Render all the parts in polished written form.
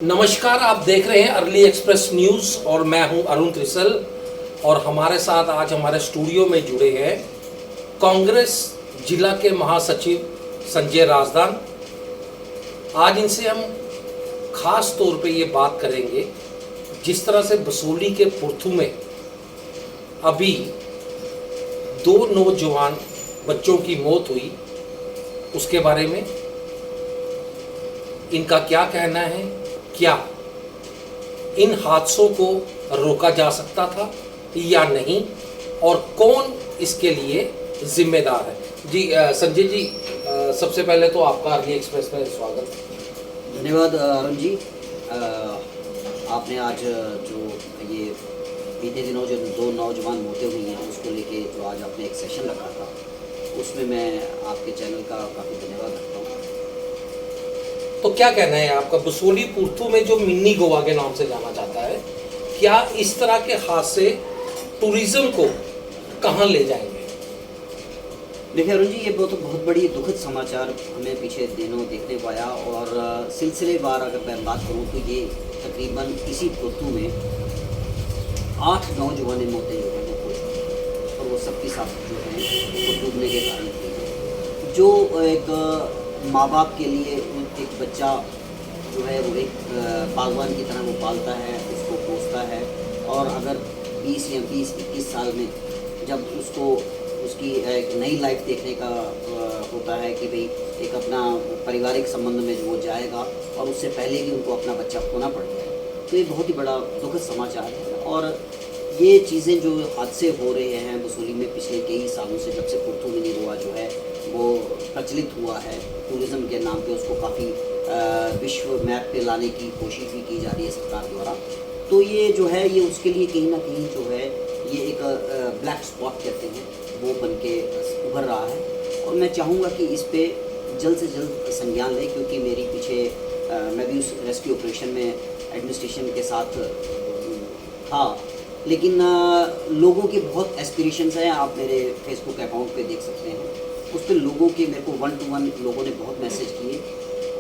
नमस्कार, आप देख रहे हैं अर्ली एक्सप्रेस न्यूज़ और मैं हूं अरुण त्रिसल। और हमारे साथ आज हमारे स्टूडियो में जुड़े हैं कांग्रेस जिला के महासचिव संजय राजदान। आज इनसे हम खास तौर पे ये बात करेंगे, जिस तरह से बसोली के पुरथू में अभी 2 नौजवान बच्चों की मौत हुई, उसके बारे में इनका क्या कहना है। क्या इन हादसों को रोका जा सकता था या नहीं, और कौन इसके लिए जिम्मेदार है। जी संजय जी, सबसे पहले तो आपका अर्ली एक्सप्रेस में स्वागत। धन्यवाद अरुण जी। आपने आज जो ये बीते दिनों जो 2 नौजवान मौतें हुई हैं उसको लेके जो आज आपने एक सेशन रखा था, उसमें मैं आपके चैनल का काफ़ी धन्यवाद रखता हूँ। तो क्या कहना है आपका, बसोली पुरथू में जो मिनी गोवा के नाम से जाना जाता है, क्या इस तरह के हादसे टूरिज्म को कहाँ ले जाएंगे? देखिए अरुण जी, ये बहुत बड़ी दुखद समाचार हमें पीछे दिनों देखने को आया। और सिलसिलेवार अगर मैं बात करूँ तो ये तकरीबन इसी पुरथू में 8 नौजवान मौतें जो हैं वो हुई, और वो सबके साथ जो हैं वो डूबने के कारण हुई। जो एक माँ बाप के लिए एक बच्चा जो है वो एक बागवान की तरह वो पालता है, उसको पोसता है, और अगर 20 या 20-21 साल में जब उसको उसकी एक नई लाइफ देखने का होता है कि भाई एक अपना पारिवारिक संबंध में जो वो जाएगा, और उससे पहले ही उनको अपना बच्चा खोना पड़ गया है, तो ये बहुत ही बड़ा दुखद समाचार है। और ये चीज़ें जो हादसे हो रहे हैं बसोली में पिछले कई सालों से, जब से पुरथू मिनी गोवा जो है वो प्रचलित हुआ है टूरिज़्म के नाम पे, उसको काफ़ी विश्व मैप पे लाने की कोशिश भी की जा रही है सरकार द्वारा। तो ये जो है ये उसके लिए कहीं ना कहीं जो है ये एक ब्लैक स्पॉट कहते हैं वो बन के उभर रहा है। और मैं चाहूँगा कि इस पे जल्द से जल्द संज्ञान लें, क्योंकि मेरी पीछे मैं भी उस रेस्क्यू ऑपरेशन में एडमिनिस्ट्रेशन के साथ था, लेकिन लोगों की बहुत एस्पिरेशंस हैं। आप मेरे फेसबुक अकाउंट पे देख सकते हैं, उस पर लोगों के मेरे को 1 to 1 लोगों ने बहुत मैसेज किए,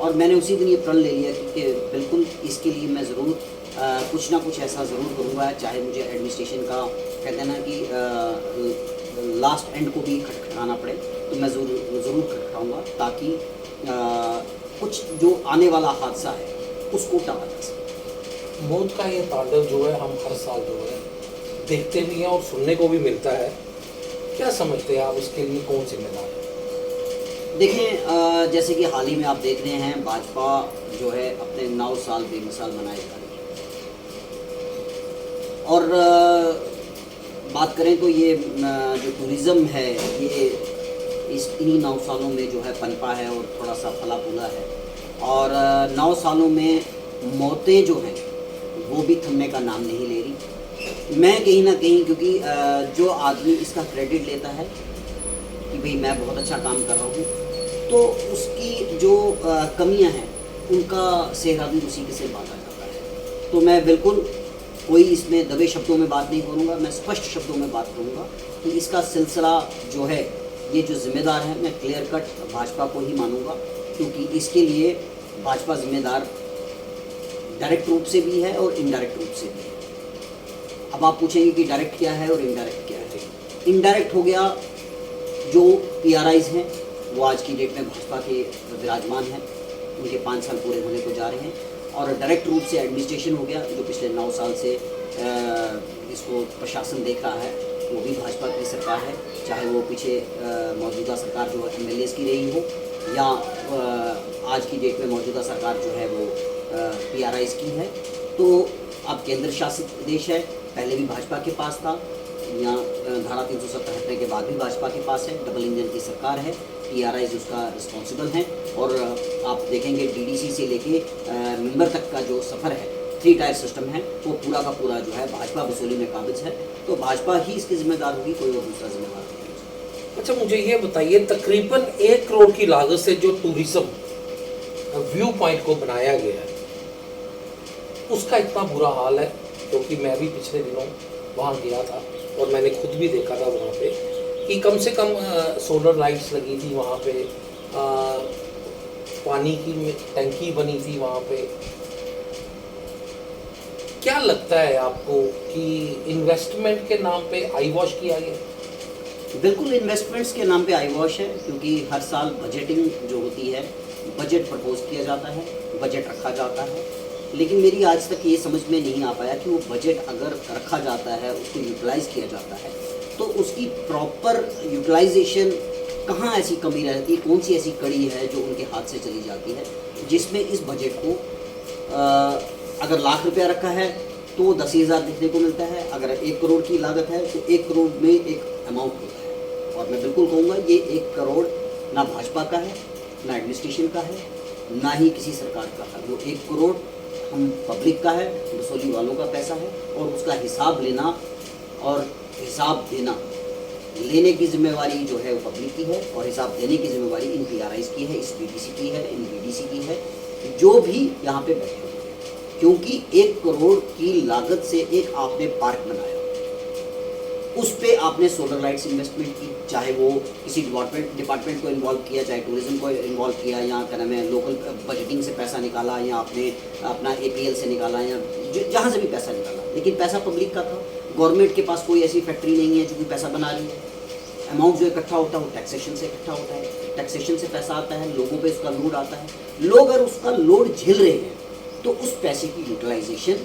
और मैंने उसी दिन ये प्रण ले लिया कि बिल्कुल इसके लिए मैं ज़रूर कुछ ना कुछ ऐसा ज़रूर करूँगा, चाहे मुझे एडमिनिस्ट्रेशन का कहते हैं ना कि लास्ट एंड को भी खटखटाना पड़े, तो मैं ज़रूर खटखटाऊँगा, ताकि कुछ जो आने वाला हादसा है उसको टाला जा सके। मौत का ये तांडव जो है हम हर साल जो है देखते भी हैं और सुनने को भी मिलता है। क्या समझते हैं आप, इसके लिए कौन जिम्मेदार है? देखिए जैसे कि हाल ही में आप देख रहे हैं भाजपा जो है अपने 9 साल बेमिसाल मनाए जा रही है, और बात करें तो ये जो टूरिज़्म है ये इन्हीं 9 सालों में जो है पनपा है और थोड़ा सा फला फूला है। और 9 सालों में मौतें जो हैं वो भी थमने का नाम नहीं ले रही। मैं कहीं ना कहीं, क्योंकि जो आदमी इसका क्रेडिट लेता है कि भाई मैं बहुत अच्छा काम कर रहा हूँ, तो उसकी जो कमियां हैं उनका सेहरा भी उसी के से बांटा जाता है। तो मैं बिल्कुल कोई इसमें दबे शब्दों में बात नहीं करूँगा, मैं स्पष्ट शब्दों में बात करूँगा कि इसका सिलसिला जो है ये जो जिम्मेदार है मैं क्लियर कट भाजपा को ही मानूँगा, क्योंकि इसके लिए भाजपा जिम्मेदार डायरेक्ट रूप से भी है और इनडायरेक्ट रूप से भी है। अब आप पूछेंगे कि डायरेक्ट क्या है और इनडायरेक्ट क्या है। इनडायरेक्ट हो गया, जो PRIs हैं वो आज की डेट में भाजपा के विराजमान हैं, उनके 5 साल पूरे होने को जा रहे हैं। और डायरेक्ट रूप से एडमिनिस्ट्रेशन हो गया, जो पिछले 9 साल से इसको प्रशासन देख रहा है, वो भी भाजपा की सरकार है, चाहे वो पीछे मौजूदा सरकार जो MLAs की रही हो, या आज की डेट में मौजूदा सरकार जो है वो PRIs की है। तो अब केंद्र शासित देश है, पहले भी भाजपा के पास था, यहाँ धारा 370 हटने के बाद भी भाजपा के पास है, डबल इंजन की सरकार है, PRIs उसका रिस्पॉन्सिबल हैं। और आप देखेंगे DDC से लेके मेंबर तक का जो सफ़र है, 3 टायर सिस्टम है, वो पूरा का पूरा जो है भाजपा बसोली में काबिज है। तो भाजपा ही इसकी जिम्मेदार होगी, कोई और दूसरा जिम्मेदार नहीं। अच्छा, मुझे ये बताइए, तकरीबन 1 करोड़ की लागत से जो टूरिज्म व्यू पॉइंट को बनाया गया है, उसका इतना बुरा हाल है, क्योंकि मैं भी पिछले दिनों वहाँ गया था और मैंने खुद भी देखा था वहाँ पे कि कम से कम सोलर लाइट्स लगी थी वहाँ पे, पानी की टंकी बनी थी वहाँ पे, क्या लगता है आपको कि इन्वेस्टमेंट के नाम पे आई वॉश किया गया? बिल्कुल इन्वेस्टमेंट्स के नाम पे आई वॉश है, क्योंकि हर साल बजटिंग जो होती है, बजट प्रपोज किया जाता है, बजट रखा जाता है, लेकिन मेरी आज तक ये समझ में नहीं आ पाया कि वो बजट अगर रखा जाता है, उसको यूटिलाइज किया जाता है, तो उसकी प्रॉपर यूटिलाइजेशन कहाँ ऐसी कमी रहती है, कौन सी ऐसी कड़ी है जो उनके हाथ से चली जाती है, जिसमें इस बजट को अगर लाख रुपया रखा है तो 10,000 देखने को मिलता है, अगर 1 करोड़ की लागत है तो 1 करोड़ में एक अमाउंट होता है। और मैं बिल्कुल कहूँगा ये 1 करोड़ ना भाजपा का है, ना एडमिनिस्ट्रेशन का है, ना ही किसी सरकार का है। वो 1 करोड़ हम पब्लिक का है, वसूली वालों का पैसा है, और उसका हिसाब लेना और हिसाब देना, लेने की जिम्मेवारी जो है वो पब्लिक की है, और हिसाब देने की जिम्मेवारी इन PRIs की है, इस BDC की है, इन BDC की है, जो भी यहाँ पे बैठे हुए हैं। क्योंकि 1 करोड़ की लागत से एक आपने पार्क बनाया, उस पे आपने सोलर लाइट्स इन्वेस्टमेंट की, चाहे वो किसी डिपार्टमेंट को इन्वॉल्व किया, चाहे टूरिज्म को इन्वॉल्व किया, या क्या नाम है लोकल बजटिंग से पैसा निकाला, या आपने अपना APL से निकाला, या जहाँ से भी पैसा निकाला, लेकिन पैसा पब्लिक का था। गवर्नमेंट के पास कोई ऐसी फैक्ट्री नहीं है जो कि पैसा बना रही है। अमाउंट जो इकट्ठा होता है वो टैक्सेशन से इकट्ठा होता है, टैक्सेशन से पैसा आता है, लोगों पे उसका लोड आता है, लोग अगर उसका लोड झेल रहे हैं तो उस पैसे की यूटिलाइजेशन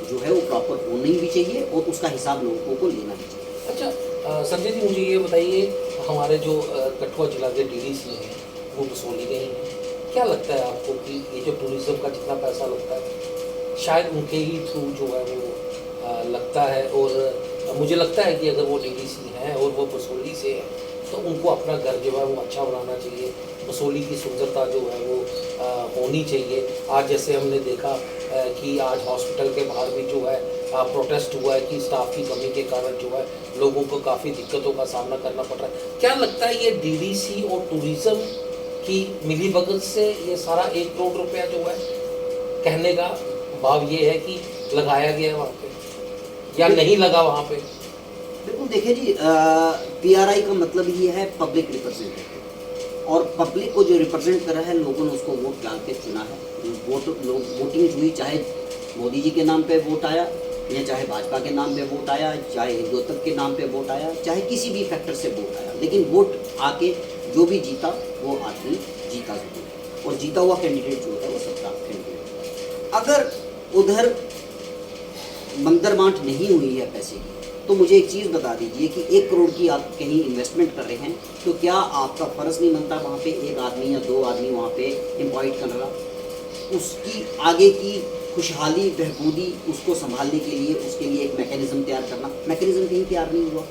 जो है वो प्रॉपर होनी भी चाहिए, और उसका हिसाब लोगों को लेना भी चाहिए। अच्छा संजय जी, मुझे ये बताइए, हमारे जो कठुआ जिला के DDC हैं वो वसूली नहीं है, क्या लगता है आपको कि ये जो टूरिज्म का जितना पैसा लगता है शायद उनके ही थ्रू जो है वो लगता है, और मुझे लगता है कि अगर वो DDC हैं और वो वसूली से है तो उनको अपना घर जो है वो अच्छा बनाना चाहिए, वसूली की सुंदरता जो है वो होनी चाहिए। आज जैसे हमने देखा कि आज हॉस्पिटल के बाहर भी जो है प्रोटेस्ट हुआ है कि स्टाफ की कमी के कारण जो है लोगों को काफ़ी दिक्कतों का सामना करना पड़ रहा है। क्या लगता है ये DDC और टूरिज्म की मिलीभगत से ये सारा 1 करोड़ रुपया जो है, कहने का भाव ये है कि लगाया गया है वहाँ पे या नहीं लगा वहाँ पे? बिल्कुल देखिए जी, PRI का मतलब ही है पब्लिक रिप्रेजेंटेटिव, और पब्लिक को जो रिप्रेजेंट कर रहा है, लोगों ने उसको वोट डाल के चुना है। वोटिंग हुई, चाहे मोदी जी के नाम पे वोट आया, या चाहे भाजपा के नाम पे वोट आया, चाहे हिंदुत्व के नाम पे वोट आया, चाहे किसी भी फैक्टर से वोट आया, लेकिन वोट आके जो भी जीता वो आदमी जीता जरूर है, और जीता हुआ कैंडिडेट जो है वो सबका कैंडिडेट है। अगर उधर मंतर बांट नहीं हुई है पैसे की, तो मुझे एक चीज़ बता दीजिए कि 1 करोड़ की आप कहीं इन्वेस्टमेंट कर रहे हैं, तो क्या आपका फ़र्ज़ नहीं बनता वहाँ पे 1 आदमी या 2 आदमी वहाँ पे एम्प्लॉयड कर रहा, उसकी आगे की खुशहाली बहबूदी उसको संभालने के लिए, उसके लिए एक मैकेनिज़्म तैयार करना। मैकेनिज़्म कहीं तैयार नहीं हुआ,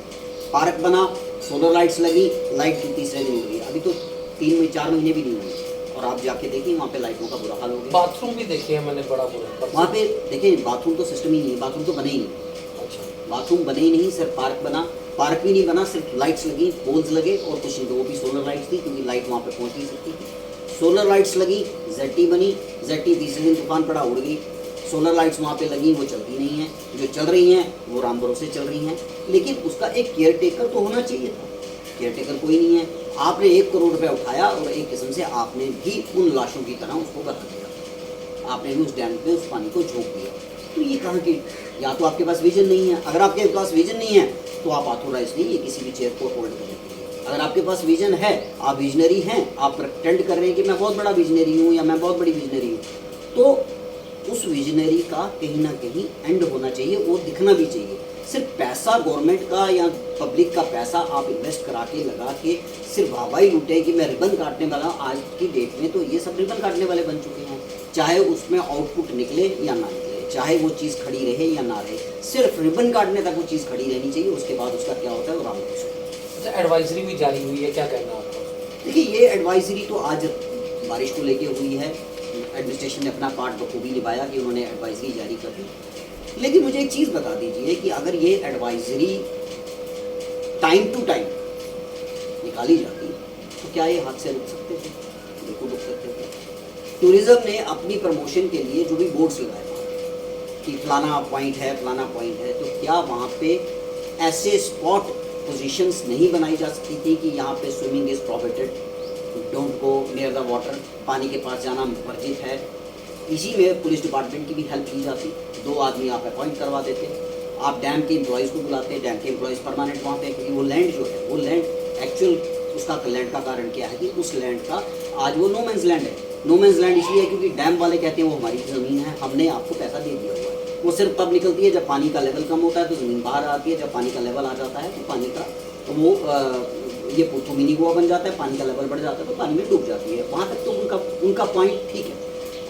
पार्क बना, सोलर लाइट्स लगी, लाइट तीसरे दिन हो गई, अभी तो 3-4 महीने भी नहीं हुए, और आप जाके देखिए वहाँ पे लाइटों का बुरा हाल हो गया। बाथरूम भी देखे हैं मैंने, बड़ा बुरा वहाँ पे देखिए बाथरूम तो सिस्टम ही नहीं है, बाथरूम तो बने ही नहीं, बाथरूम बने ही नहीं, सिर्फ पार्क बना, पार्क भी नहीं बना, सिर्फ लाइट्स लगी, पोल्स लगे, और कुछ नहीं, तो वो भी सोलर लाइट्स थी क्योंकि लाइट वहाँ पे पहुँच नहीं सकती थी। सोलर लाइट्स लगी, ZT बनी, ZT तीसरे दिन तूफान पड़ा, उड़ गई। सोलर लाइट्स वहाँ पे लगी, वो चलती नहीं हैं, जो चल रही हैं वो राम भरोसे चल रही हैं, लेकिन उसका एक केयर टेकर तो होना चाहिए था, केयर टेकर कोई नहीं है। आपने 1 करोड़ रुपया उठाया और एक किस्म से आपने भी उन लाशों की तरह उसको बहा दिया, आपने भी उस डैम पे उस पानी को झोंक दिया। तो ये कहाँ की, या तो आपके पास विजन नहीं है, अगर आपके पास विजन नहीं है तो आप ऑथोराइज नहीं है किसी भी चेयर को होल्ड करने के लिए। अगर आपके पास विजन है, आप विजनरी हैं, आप प्रटेंड कर रहे हैं कि मैं बहुत बड़ा विजनरी हूँ या मैं बहुत बड़ी विजनरी हूँ, तो उस विजनरी का कहीं ना कहीं एंड होना चाहिए, वो दिखना भी चाहिए। सिर्फ पैसा गवर्नमेंट का या पब्लिक का पैसा आप इन्वेस्ट करा के लगा के सिर्फ हवाई लूटे कि मैं रिबन काटने वाला, आज की डेट में तो ये सब रिबन काटने वाले बन चुके हैं, चाहे उसमें आउटपुट निकले या ना निकले, चाहे वो चीज़ खड़ी रहे या ना रहे, सिर्फ रिबन काटने तक वो चीज़ खड़ी रहनी चाहिए, उसके बाद उसका क्या होता है वो राम खुश होता है। अच्छा, एडवाइजरी भी जारी हुई है, क्या कहना आपका? देखिए ये एडवाइजरी तो आज बारिश को लेके हुई है, एडमिनिस्ट्रेशन ने अपना पार्ट बखूबी निभाया कि उन्होंने एडवाइजरी जारी कर दी, लेकिन मुझे एक चीज़ बता दीजिए कि अगर ये एडवाइजरी टाइम टू टाइम निकाली जाती तो क्या ये हादसे रुक सकते थे? बिल्कुल रुक सकते थे। टूरिज्म ने अपनी प्रमोशन के लिए जो भी बोर्ड्स लगाए कि फलाना पॉइंट है, फलाना पॉइंट है, तो क्या वहाँ पे ऐसे स्पॉट पोजीशंस नहीं बनाई जा सकती थी कि यहाँ पे swimming is prohibited, don't go near the water, पानी के पास जाना वर्जित है, इसी में पुलिस डिपार्टमेंट की भी हेल्प की जाती, 2 आदमी आप अपॉइंट करवा देते, आप डैम के एम्प्लॉयज़ को बुलाते, डैम के एम्प्लॉयज़ परमानेंट वहाँ पे, क्योंकि वो लैंड जो है वो लैंड एक्चुअल उसका लैंड का कारण क्या है कि उस लैंड का आज वो नो मैंस लैंड है। नो मैंस लैंड इसलिए है क्योंकि डैम वाले कहते हैं वो हमारी ज़मीन है, हमने आपको पैसा दे दिया हुआ है। वो सिर्फ तब निकलती है जब पानी का लेवल कम होता है तो ज़मीन बाहर आती है, जब पानी का लेवल आ जाता है तो पानी का वो ये पुथु मिनी गोवा बन जाता है, पानी का लेवल बढ़ जाता है तो पानी में डूब जाती है। वहाँ तक तो उनका पॉइंट ठीक है।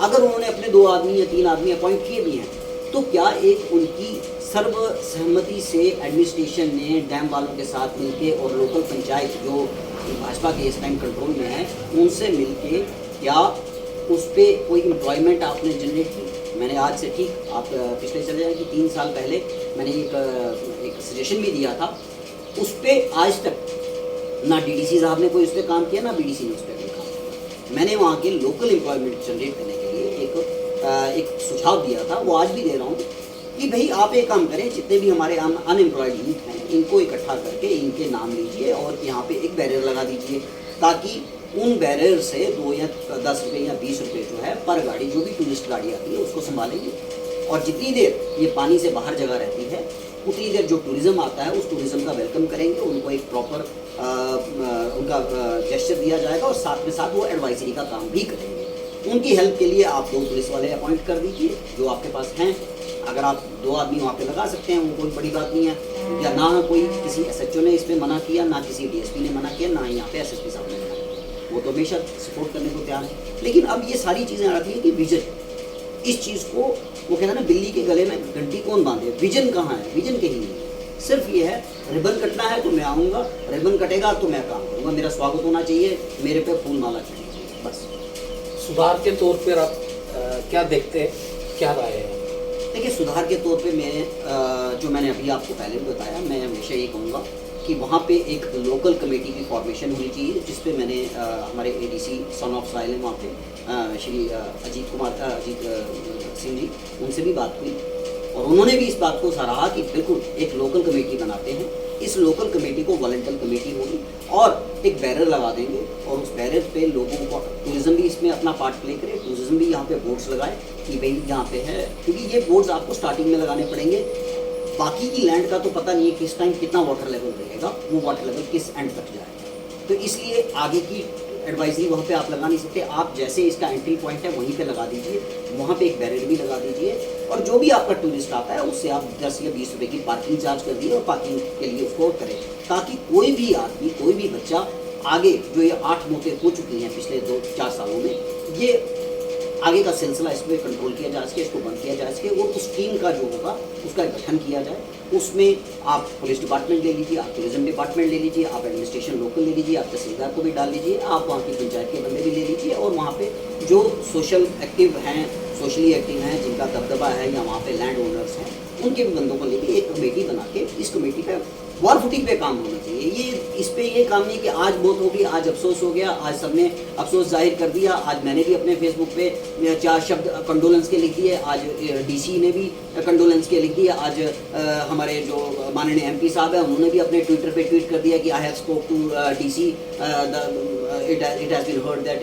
अगर उन्होंने अपने 2 आदमी या 3 आदमी अपॉइंट किए भी हैं तो क्या एक उनकी सर्वसहमति से एडमिनिस्ट्रेशन ने डैम वालों के साथ मिलके और लोकल पंचायत जो भाजपा के इस टाइम कंट्रोल में है उनसे मिलके क्या उस पर कोई एम्प्लॉयमेंट आपने जनरेट की? मैंने आज से ठीक आप पिछले चले जाए कि 3 साल पहले मैंने एक सजेशन भी दिया था, उस पर आज तक ना डीडीसी साहब ने कोई उस पर काम किया, ना बीडीसी ने उस पर कोई काम किया। मैंने वहाँ के लोकल एम्प्लॉयमेंट जनरेट करने के लिए एक सुझाव दिया था, वो आज भी दे रहा हूँ कि भाई आप एक काम करें, जितने भी हमारे अनएम्प्लॉयड यूथ हैं इनको इकट्ठा करके इनके नाम लीजिए और यहाँ पे एक बैरियर लगा दीजिए, ताकि उन बैरियर से 2 या 10 रुपये या 20 रुपये जो है पर गाड़ी, जो भी टूरिस्ट गाड़ी आती है उसको संभालेंगे। और जितनी देर ये पानी से बाहर जगह रहती है उतनी देर जो टूरिज़्म आता है उस टूरिज़्म का वेलकम करेंगे, उनको एक प्रॉपर उनका जेस्चर दिया जाएगा और साथ में साथ वो एडवाइजरी का काम भी करेंगे। उनकी हेल्प के लिए आप 2 पुलिस वाले अपॉइंट कर दीजिए जो आपके पास हैं। अगर आप 2 आदमी वहाँ पे लगा सकते हैं वो कोई बड़ी बात नहीं है। या ना कोई किसी एसएचओ ने इस पर मना किया, ना किसी डीएसपी ने मना किया, ना यहाँ पे एसएसपी साहब ने मना किया, वो तो हमेशा सपोर्ट करने को तैयार है। लेकिन अब ये सारी चीज़ें आती हैं कि विजन, इस चीज़ को वो कहते हैं ना बिल्ली के गले में घंटी कौन बांधे, विजन कहाँ है? विजन कहीं नहीं है। सिर्फ ये है रिबन कटना है तो मैं आऊँगा, रिबन कटेगा तो मैं काम करूँगा, मेरा स्वागत होना चाहिए, मेरे पे फूल माला चढ़नी चाहिए, बस। सुधार के तौर पर आप क्या देखते हैं, क्या राय है? देखिए, सुधार के तौर पे मैं जो मैंने अभी आपको पहले भी बताया, मैं हमेशा ये कहूँगा कि वहाँ पे एक लोकल कमेटी की फॉर्मेशन होनी चाहिए, जिस पे मैंने हमारे एडीसी सन ऑफ साइल हैं वहाँ पे श्री अजीत सिंह जी, उनसे भी बात हुई और उन्होंने भी इस बात को सराहा कि बिल्कुल एक लोकल कमेटी बनाते हैं। इस लोकल कमेटी को वॉलंटियर कमेटी होगी और एक बैरियर लगा देंगे और उस बैरियर पे लोगों को टूरिज्म भी इसमें अपना पार्ट प्ले करे, टूरिज्म भी यहाँ पे बोर्ड्स लगाए कि भाई यहाँ पे है, क्योंकि ये बोर्ड्स आपको स्टार्टिंग में लगाने पड़ेंगे। बाकी की लैंड का तो पता नहीं है किस टाइम कितना वाटर लेवल रहेगा, वो वाटर लेवल किस एंड तक जाएगा, तो इसलिए आगे की एडवाइजरी वहाँ पे आप लगा नहीं सकते। आप जैसे इसका एंट्री पॉइंट है वहीं पे लगा दीजिए, वहाँ पे एक बैरियर भी लगा दीजिए और जो भी आपका टूरिस्ट आता है उससे आप 10 या 20 रुपये की पार्किंग चार्ज कर दिए और पार्किंग के लिए उसको करें, ताकि कोई भी आदमी, कोई भी बच्चा आगे जो ये 8 मौतें हो चुकी हैं पिछले 2-4 सालों में, ये आगे का सिलसिला इसमें कंट्रोल किया जा सके, इसको बंद किया जा सके और उस टीम का जो होगा उसका गठन किया जाए। उसमें आप पुलिस डिपार्टमेंट ले लीजिए, आप टूरिज्म डिपार्टमेंट ले लीजिए, आप एडमिनिस्ट्रेशन लोकल ले लीजिए, आप तहसीलदार को भी डाल लीजिए, आप वहाँ की पंचायत के बंदे भी ले लीजिए और वहाँ पे जो सोशल एक्टिव हैं, सोशली एक्टिव हैं, जिनका दबदबा है या वहाँ पे लैंड ओनर्स हैं, उनके भी बंदों को लेके एक कमेटी बना के इस कमेटी पे वॉर फुटिंग पे काम होना चाहिए। ये इस पे ये काम नहीं कि आज मौत होगी, आज अफसोस हो गया, आज सबने अफसोस जाहिर कर दिया, आज मैंने भी अपने फेसबुक पे 4 शब्द कंडोलेंस के लिख दिए, आज डीसी ने भी कंडोलेंस के लिख दिए, आज हमारे जो माननीय एमपी साहब हैं उन्होंने भी अपने ट्विटर पे ट्वीट कर दिया कि I have spoke to DC, it has been heard that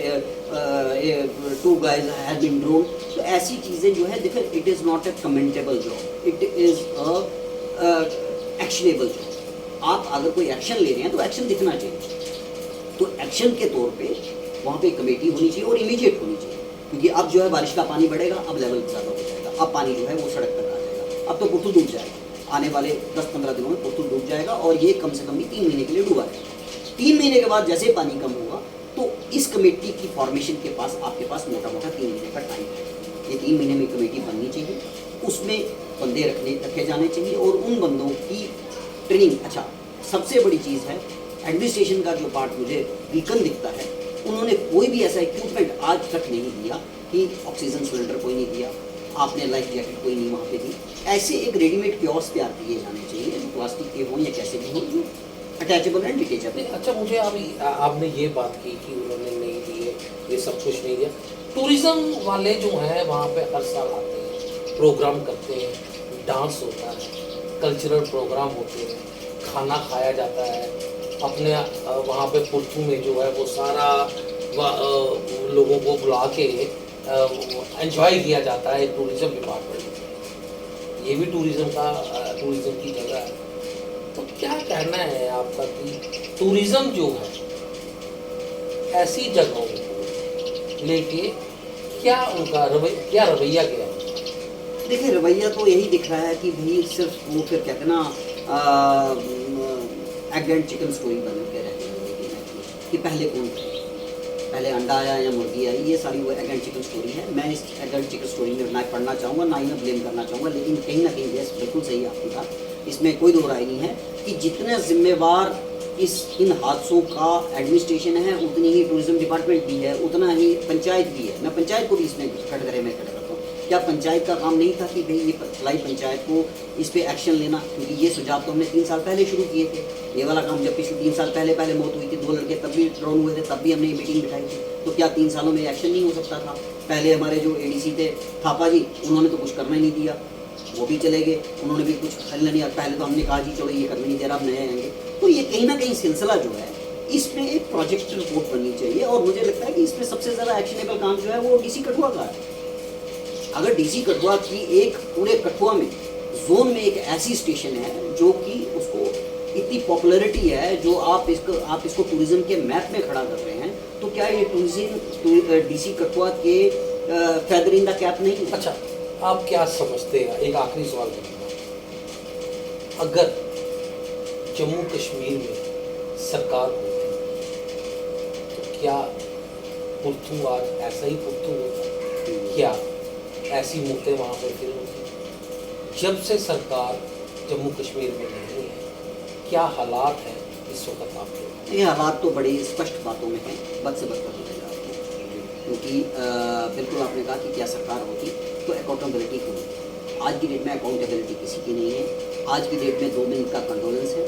2 guys have been drowned. तो ऐसी चीज़ें जो है देखिए, it is not a commentable job, it is a actionable job. आप अगर कोई एक्शन ले रहे हैं तो एक्शन दिखना चाहिए, तो एक्शन के तौर पे वहाँ पे कमेटी होनी चाहिए और इमीडिएट होनी चाहिए, क्योंकि अब जो है बारिश का पानी बढ़ेगा, अब लेवल ज़्यादा हो जाएगा, अब पानी जो है वो सड़क तक आ जाएगा, अब तो पुतुल डूब जाएगा, आने वाले 10-15 दिनों में पुतुल डूब जाएगा और ये कम से कम भी 3 महीने के लिए डूबा रहेगा। 3 महीने के बाद जैसे पानी कम होगा तो इस कमेटी की फॉर्मेशन के पास आपके पास मोटा मोटा 3 महीने का टाइम है। ये 3 महीने में कमेटी बननी चाहिए, उसमें बंदे रखे जाने चाहिए और उन बंदों की ट्रेनिंग। अच्छा, सबसे बड़ी चीज़ है एडमिनिस्ट्रेशन का जो पार्ट मुझे वीकन दिखता है, उन्होंने कोई भी ऐसा इक्विपमेंट आज तक नहीं दिया कि ऑक्सीजन सिलेंडर कोई नहीं दिया, आपने लाइफ जैकेट कोई नहीं वहाँ पे दी। ऐसे एक रेडीमेड कियोस्क तैयार किए जाने चाहिए जो प्लास्टिक के हों या कैसे भी हों, जो अटैचेबल एंड डिटेचेबल। अच्छा, मुझे अभी आपने ये बात की कि उन्होंने नहीं दिए, ये सब कुछ नहीं दिया। टूरिज़्म वाले जो हैं वहाँ पे हर साल आते हैं, प्रोग्राम करते हैं, डांस होता है, कल्चरल प्रोग्राम होते हैं, खाना खाया जाता है, अपने वहाँ पे पुरथू में जो है वो सारा लोगों को बुला के एंजॉय किया जाता है टूरिज्म डिपार्टमेंट में। ये भी टूरिज्म की जगह है। तो क्या कहना है आपका कि टूरिज्म जो है ऐसी जगहों को लेके क्या उनका रवैया क्या है? देखिए रवैया तो यही दिख रहा है कि भाई सिर्फ वो फिर कहते हैं ना एग एंड चिकन स्टोरी बन के रहती है कि पहले कौन था, पहले अंडा आया या मुर्गी आई, ये सारी वो एग एंड चिकन स्टोरी है। मैं इस एग एंड चिकन स्टोरी में ना पढ़ना चाहूँगा ना ही मैं ब्लेम करना चाहूँगा, लेकिन कहीं ना कहीं यस बिल्कुल सही है आपकी बात, इसमें कोई दो राय नहीं है कि जितने जिम्मेवार इन हादसों का एडमिनिस्ट्रेशन है उतनी ही टूरिज्म डिपार्टमेंट भी है, उतना ही पंचायत भी है। मैं पंचायत को भी इसमें कटघरे में खड़ा करता हूँ। क्या पंचायत का काम नहीं था कि भाई ये फलाई पंचायत को इस पे एक्शन लेना, क्योंकि ये सुझाव तो हमने 3 साल पहले शुरू किए थे। ये वाला काम जब पिछले 3 साल पहले मौत हुई थी, 2 लड़के तब भी ड्राउन हुए थे, तब भी हमने ये मीटिंग बिठाई थी। तो क्या 3 सालों में एक्शन नहीं हो सकता था? पहले हमारे जो एडीसी थे थापा जी, उन्होंने तो कुछ करना ही नहीं दिया, वो भी चले गए, उन्होंने भी कुछ हल नहीं। पहले तो हमने कहा जी चलो ये करने नहीं दे रहा, अब नए आएंगे। तो ये कहीं ना कहीं सिलसिला जो है इसमें एक प्रोजेक्ट रिपोर्ट बननी चाहिए, और मुझे लगता है कि इसमें सबसे ज़्यादा एक्शनेबल काम जो है वो डीसी कठुआ का है। अगर डीसी कठुआ की एक पूरे कठुआ में जोन में एक ऐसी स्टेशन है जो कि उसको इतनी पॉपुलैरिटी है, जो आप इसको टूरिज्म के मैप में खड़ा कर रहे हैं, तो क्या ये टूरिज्म डीसी कठुआ के फेदर इन द कैप नहीं है? अच्छा, आप क्या समझते हैं, एक आखिरी सवाल करूँगा, अगर जम्मू कश्मीर में सरकार होती तो क्या पुरथू आज ऐसा ही पुरथू होता? क्या ऐसी मौतें वहाँ पर फिर होती? जब से सरकार जम्मू कश्मीर में नहीं है, क्या हालात हैं इस वक्त आपके? ये हालात तो बड़ी स्पष्ट बातों में हैं, बद से बदतर होते जा रहे हैं। क्योंकि बिल्कुल आपने कहा कि क्या सरकार होती तो अकाउंटेबिलिटी क्यों नहीं? आज की डेट में अकाउंटेबिलिटी किसी की नहीं है। आज की डेट में 2 मिनट का कंडोलेंस है,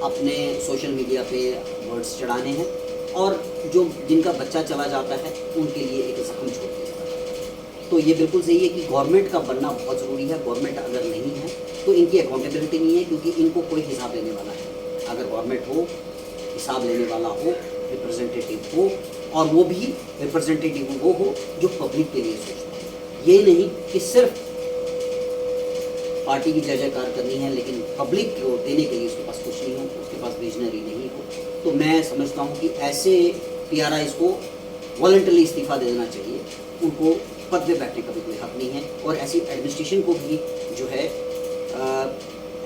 अपने सोशल मीडिया पे वर्ड्स चढ़ाने हैं, और जो जिनका बच्चा चला जाता है उनके लिए एक जख्म छोड़ दिया जाता है। तो ये बिल्कुल सही है कि गवर्नमेंट का बनना बहुत ज़रूरी है। गवर्नमेंट अगर नहीं है तो इनकी अकाउंटेबिलिटी नहीं है, क्योंकि इनको कोई हिसाब लेने वाला है। अगर गवर्नमेंट हो, हिसाब लेने वाला हो, रिप्रेजेंटेटिव हो, और वो भी रिप्रेजेंटेटिव वो हो जो पब्लिक के लिए सोचता है। ये नहीं कि सिर्फ पार्टी की जय जयकार करनी है लेकिन पब्लिक को देने के लिए उसके पास कुछ नहीं हो, उसके पास विजनरी नहीं हो। तो मैं समझता हूँ कि ऐसे PRIs को वॉलंटरली इस्तीफा दे देना चाहिए। उनको पद पे बैठने का भी कोई हक नहीं है, और ऐसी एडमिनिस्ट्रेशन को भी जो है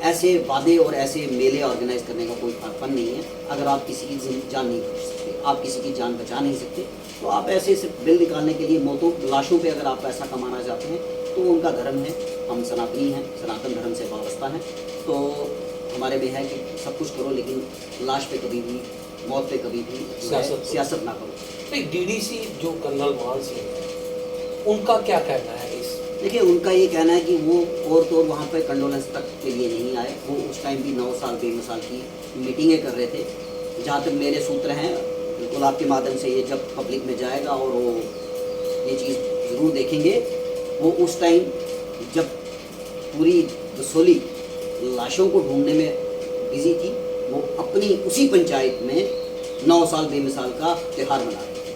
ऐसे वादे और ऐसे मेले ऑर्गेनाइज करने का कोई फन नहीं है। अगर आप किसी की जान नहीं बचा सकते, आप किसी की जान बचा नहीं सकते, तो आप ऐसे सिर्फ बिल निकालने के लिए मोतों लाशों पे अगर आप पैसा कमाना चाहते हैं तो उनका धर्म है। हम सनातनी हैं, सनातन धर्म से वाबस्ता हैं, तो हमारे में है कि सब कुछ करो लेकिन लाश पे कभी भी, मौत पे कभी भी सियासत ना करो। तो एक DDC जो कर्नल मान सिंह है, उनका क्या कहना है इस? देखिए उनका ये कहना है कि वो और तो वहाँ पे कंडोलेंस तक के लिए नहीं आए। वो उस टाइम भी 9 साल बेमिसाल की मीटिंगें कर रहे थे। जहाँ तक मेरे सूत्र हैं, बिल्कुल आपके माध्यम से ये जब पब्लिक में जाएगा और वो ये चीज़ ज़रूर देखेंगे, वो उस टाइम जब पूरी दसोली लाशों को ढूंढने में बिजी थी, वो अपनी उसी पंचायत में 9 साल बेमिसाल का त्यौहार मना रहे थे।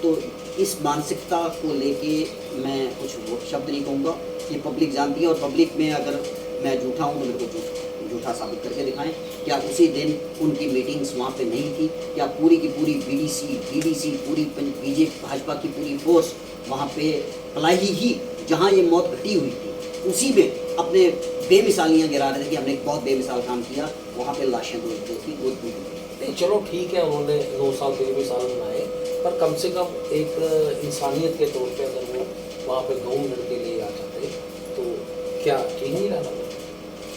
तो इस मानसिकता को लेके मैं कुछ वो शब्द नहीं कहूँगा। ये पब्लिक जानती है, और पब्लिक में अगर मैं झूठा हूँ तो मेरे को झूठा साबित करके दिखाएं। क्या उसी दिन उनकी मीटिंग्स वहाँ पे नहीं थी? क्या पूरी की पूरी BDC पूरी बीजेपी भाजपा की पूरी फोर्स वहाँ पे पलाई ही जहाँ ये मौत घटी हुई थी उसी में अपने बेमिसालियाँ गिरा रहे थे कि हमने एक बहुत बेमिसाल काम किया, वहाँ पे लाशें जो थी वो नहीं, चलो ठीक है, उन्होंने 9 साल बेमिसाल बनाए, पर कम से कम एक इंसानियत के तौर पे अगर वो वहाँ पे 2 मिनट के लिए आ जाते तो क्या ठीक नहीं रहता?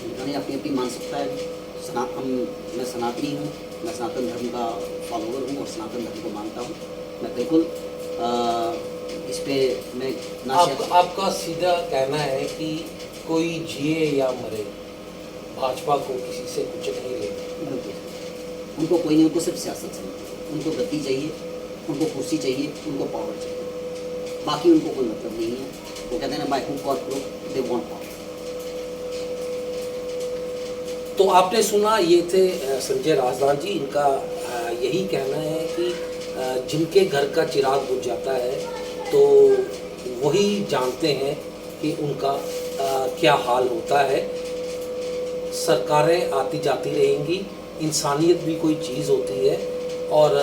उन्होंने अपनी अपनी मानसिकता है। मैं सनातनी हूँ, मैं सनातन धर्म का फॉलोवर हूँ और सनातन धर्म को मानता हूँ। मैं बिल्कुल इस पे मैं आपका सीधा कहना है कि कोई जिए या मरे, भाजपा को किसी से कुछ नहीं लेना। उनको कोई नहीं, उनको सिर्फ सियासत चाहिए, उनको गद्दी चाहिए, उनको कुर्सी चाहिए, उनको पावर चाहिए, बाकी उनको कोई मतलब नहीं है। वो कहते हैं ना बाय हुक और क्रोक दे वांट पावर। तो आपने सुना, ये थे संजय राजदान जी। इनका यही कहना है कि जिनके घर का चिराग बुझ जाता है तो वही जानते हैं कि उनका क्या हाल होता है। सरकारें आती जाती रहेंगी, इंसानियत भी कोई चीज़ होती है। और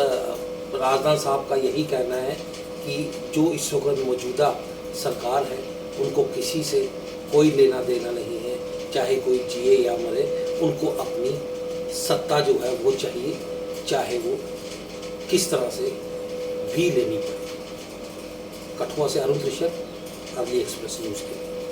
राजनाथ साहब का यही कहना है कि जो इस वक्त मौजूदा सरकार है उनको किसी से कोई लेना देना नहीं है, चाहे कोई जिए या मरे, उनको अपनी सत्ता जो है वो चाहिए, चाहे वो किस तरह से भी लेनी पड़े। कठुआ से अरुण त्रिशर, अर्ली एक्सप्रेस न्यूज़ के लिए।